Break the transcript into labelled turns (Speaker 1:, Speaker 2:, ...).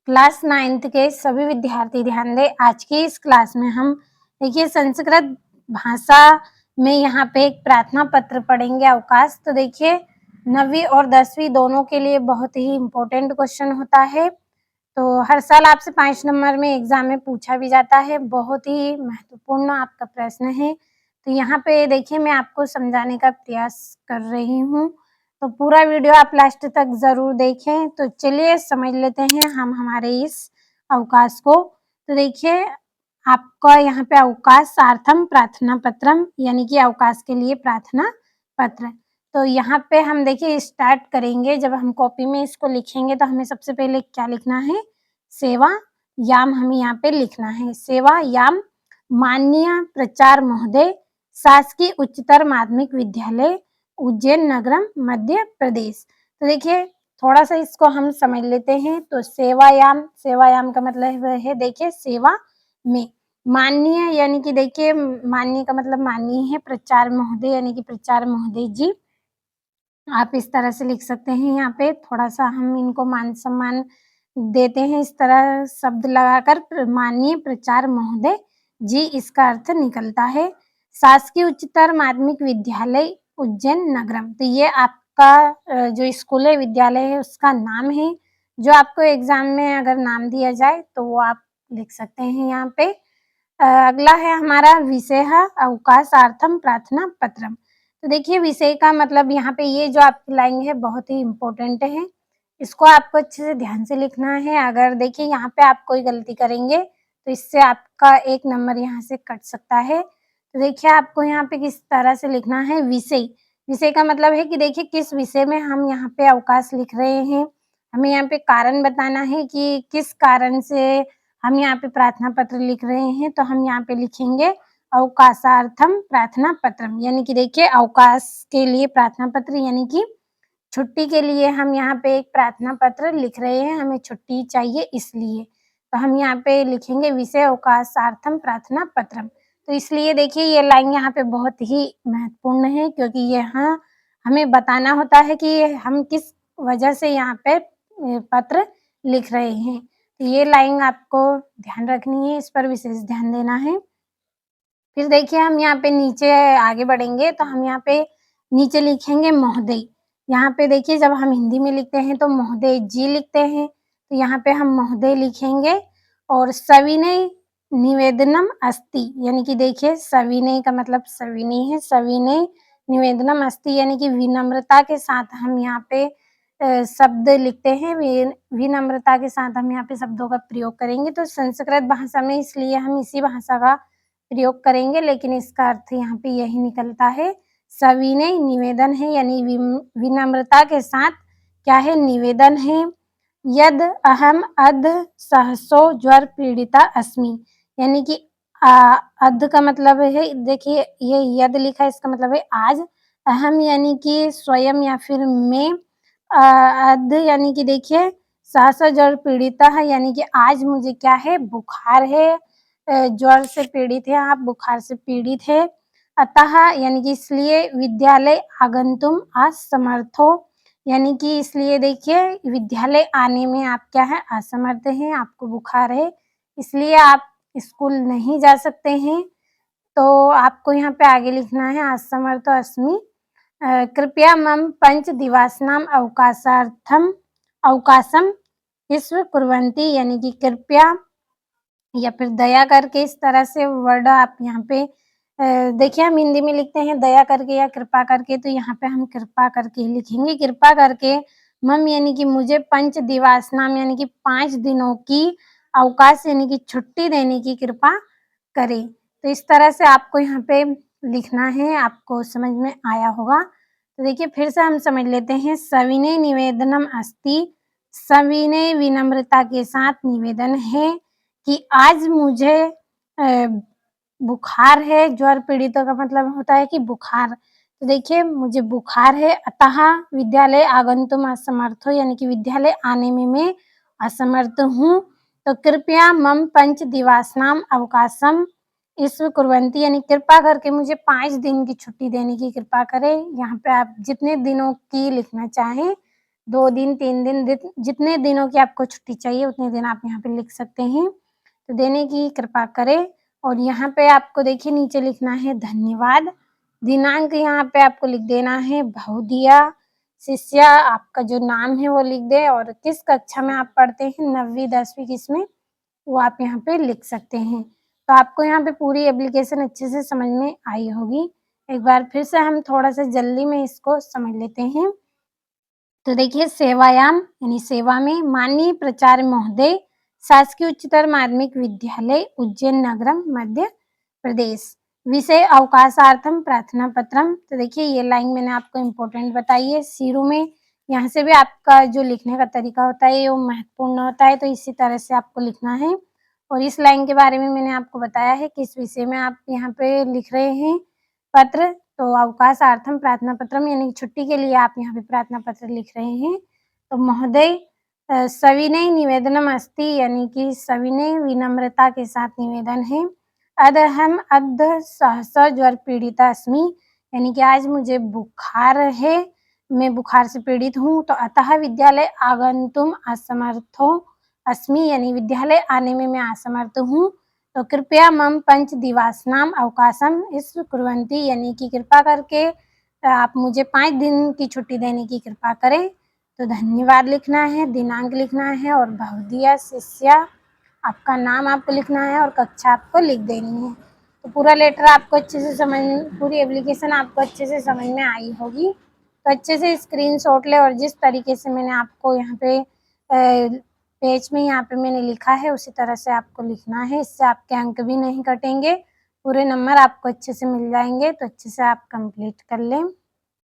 Speaker 1: Class 9th के सभी विद्यार्थी ध्यान दें। आज की इस क्लास में हम देखिए संस्कृत भाषा में यहाँ पे एक प्रार्थना पत्र पढ़ेंगे अवकाश। तो देखिए 9वीं और 10वीं दोनों के लिए बहुत ही इम्पोर्टेंट क्वेश्चन होता है। तो हर साल आपसे 5 नंबर में एग्जाम में पूछा भी जाता है। बहुत ही महत्वपूर्ण आपका प्रश्न है। तो यहाँ पे देखिए मैं आपको समझाने का प्रयास कर रही हूँ, तो पूरा वीडियो आप लास्ट तक ज़रूर देखें। तो चलिए समझ लेते हैं हम हमारे इस अवकाश को। तो देखिए आपका यहाँ पे अवकाशार्थम प्रार्थना पत्रम यानी कि अवकाश के लिए प्रार्थना पत्र। तो यहाँ पे हम देखिए स्टार्ट करेंगे। जब हम कॉपी में इसको लिखेंगे तो हमें सबसे पहले क्या लिखना है, सेवा याम हमें यहाँ पे लिखना है। सेवा याम माननीय प्रचार महोदय, शासकीय उच्चतर माध्यमिक विद्यालय उज्जैन नगरम मध्य प्रदेश। तो देखिए थोड़ा सा इसको हम समझ लेते हैं। तो सेवायाम का मतलब है देखिए सेवा में, माननीय यानी कि देखिए माननीय का मतलब माननीय है, प्रचार महोदय यानी कि प्रचार महोदय जी, आप इस तरह से लिख सकते हैं। यहाँ पे थोड़ा सा हम इनको मान सम्मान देते हैं, इस तरह शब्द लगाकर माननीय प्रचार महोदय जी इसका अर्थ निकलता है। शासकीय उच्चतर माध्यमिक विद्यालय उज्जैन नगरम, तो ये आपका जो स्कूल है विद्यालय है उसका नाम है, जो आपको एग्जाम में अगर नाम दिया जाए तो वो आप लिख सकते हैं यहाँ पे। अगला है हमारा विषय अवकाशार्थम प्रार्थना पत्रम। तो देखिए विषय का मतलब यहाँ पे ये जो आपकी लाइन है बहुत ही इम्पोर्टेंट है, इसको आपको अच्छे से ध्यान से लिखना है। अगर देखिए यहाँ पे आप कोई गलती करेंगे तो इससे आपका 1 नंबर यहाँ से कट सकता है। तो देखिए आपको यहाँ पे किस तरह से लिखना है, विषय। विषय का मतलब है कि देखिए किस विषय में हम यहाँ पे अवकाश लिख रहे हैं। हमें यहाँ पे कारण बताना है कि किस कारण से हम यहाँ पे प्रार्थना पत्र लिख रहे हैं। तो हम यहाँ पे लिखेंगे अवकाशार्थम प्रार्थना पत्रम, यानी कि देखिए अवकाश के लिए प्रार्थना पत्र यानी कि छुट्टी के लिए हम यहाँ पे एक प्रार्थना पत्र लिख रहे हैं, हमें छुट्टी चाहिए इसलिए। तो हम यहाँ पे लिखेंगे विषय अवकाशार्थम प्रार्थना पत्रम। तो इसलिए देखिए ये लाइन यहाँ पे बहुत ही महत्वपूर्ण है, क्योंकि यहाँ हमें बताना होता है कि हम किस वजह से यहाँ पे पत्र लिख रहे हैं। तो ये लाइन आपको ध्यान रखनी है, इस पर विशेष ध्यान देना है। फिर देखिए हम यहाँ पे नीचे आगे बढ़ेंगे तो हम यहाँ पे नीचे लिखेंगे महोदय। यहाँ पे देखिए जब हम हिंदी में लिखते हैं तो महोदय जी लिखते हैं, तो यहाँ पे हम महोदय लिखेंगे। और सविनय निवेदनम अस्ति, यानी कि देखिए सविनय का मतलब सविनय है, सविनय निवेदनम अस्ति यानी कि विनम्रता के साथ हम यहाँ पे शब्द लिखते हैं। विनम्रता के साथ हम यहाँ पे शब्दों का प्रयोग करेंगे। तो संस्कृत भाषा में इसलिए हम इसी भाषा का प्रयोग करेंगे, लेकिन इसका अर्थ यहाँ पे यही निकलता है, सविनय निवेदन है यानी विनम्रता के साथ क्या है, निवेदन है। यद अहम अध सहसो ज्वर पीड़िता अस्मि, यानी कि अध का मतलब है देखिए ये यद लिखा है, इसका मतलब है आज। अहम यानी कि स्वयं या फिर मैं। अध यानी कि देखिए सहसा ज्वर पीड़िता है यानी कि आज मुझे क्या है, बुखार है। ज्वर से पीड़ित है आप, बुखार से पीड़ित है। अतः यानी कि इसलिए विद्यालय आगंतुम असमर्थो, यानी कि इसलिए देखिए विद्यालय आने में आप क्या है, असमर्थ हैं, आपको बुखार है इसलिए आप स्कूल नहीं जा सकते हैं। तो आपको यहाँ पे आगे लिखना है असमर्थ अस्मि। कृपया मम पंच दिवासनाम अवकाशार्थम अवकाशम विश्व कुर्वन्ति, यानी कि कृपया या फिर दया करके, इस तरह से वर्ड आप यहाँ पे देखिए हम हिंदी में लिखते हैं दया करके या कृपा करके, तो यहाँ पे हम कृपा करके लिखेंगे। कृपा करके मम यानी कि मुझे, पंच दिवासनाम यानी कि 5 दिनों की, अवकाश यानी कि छुट्टी देने की कृपा करें। तो इस तरह से आपको यहाँ पे लिखना है, आपको समझ में आया होगा। तो देखिए फिर से हम समझ लेते हैं। सविनय निवेदनम अस्ति, सविनय विनम्रता के साथ निवेदन है कि आज मुझे बुखार है। ज्वर पीड़ितों का मतलब होता है कि बुखार, तो देखिए मुझे बुखार है। अतः विद्यालय आगंतुम असमर्थो, यानी कि विद्यालय आने में मैं असमर्थ हूँ। तो कृपया मम पंच दिवासनाम अवकाशम ईश्व कुर्वन्ति, यानी कृपा करके मुझे 5 दिन की छुट्टी देने की कृपा करें। यहाँ पे आप जितने दिनों की लिखना चाहें 2 दिन 3 दिन जितने दिनों की आपको छुट्टी चाहिए उतने दिन आप यहाँ पे लिख सकते हैं। तो देने की कृपा करें और यहाँ पे आपको देखिए नीचे लिखना है धन्यवाद। दिनांक यहाँ पे आपको लिख देना है बहुदिया। शिष्य आपका जो नाम है वो लिख दें और किस कक्षा में आप पढ़ते हैं 9वीं 10वीं किसमें वो आप यहाँ पे लिख सकते हैं। तो आपको यहाँ पे पूरी एप्लीकेशन अच्छे से समझ में आई होगी। एक बार फिर से हम थोड़ा-सा जल्दी में इसको समझ लेते हैं। तो देखिए सेवायाम यानी सेवा में माननीय प्राचार्य महोदय शासकीय उच्चतर माध्यमिक विद्यालय उज्जैन नगरम मध्य प्रदेश विषय अवकाशार्थम प्रार्थना पत्रम। तो देखिए ये लाइन मैंने आपको इम्पोर्टेंट बताई है शुरू में। यहाँ से भी आपका जो लिखने का तरीका होता है वो महत्वपूर्ण होता है, तो इसी तरह से आपको लिखना है। और इस लाइन के बारे में मैंने आपको बताया है किस विषय में आप यहाँ पे लिख रहे हैं पत्र। तो अवकाशार्थम प्रार्थना पत्रम यानी छुट्टी के लिए आप यहाँ पे प्रार्थना पत्र लिख रहे हैं। तो महोदय सविनय निवेदनम अस्ति यानी कि सविनय विनम्रता के साथ निवेदन है। अदहम अद्य सहसा ज्वर पीड़िता अस्मि यानी कि आज मुझे बुखार है, मैं बुखार से पीड़ित हूँ। तो अतः विद्यालय आगंतुम असमर्थो अस्मि यानी विद्यालय आने में मैं असमर्थ हूँ। तो कृपया मम पंच दिवासनाम अवकाशम इस कुर्वन्ति यानी कि कृपा करके आप मुझे 5 दिन की छुट्टी देने की कृपा करें। तो धन्यवाद लिखना है, दिनांक लिखना है और बहुदिया शिष्या आपका नाम आपको लिखना है और कक्षा आपको लिख देनी है। तो पूरा लेटर आपको अच्छे से पूरी एप्लीकेशन आपको अच्छे से समझ में आई होगी। तो अच्छे से स्क्रीनशॉट लें और जिस तरीके से मैंने आपको यहाँ पे पेज में यहाँ पे मैंने लिखा है उसी तरह से आपको लिखना है। इससे आपके अंक भी नहीं कटेंगे, पूरे नंबर आपको अच्छे से मिल जाएंगे। तो अच्छे से आप कंप्लीट कर लें।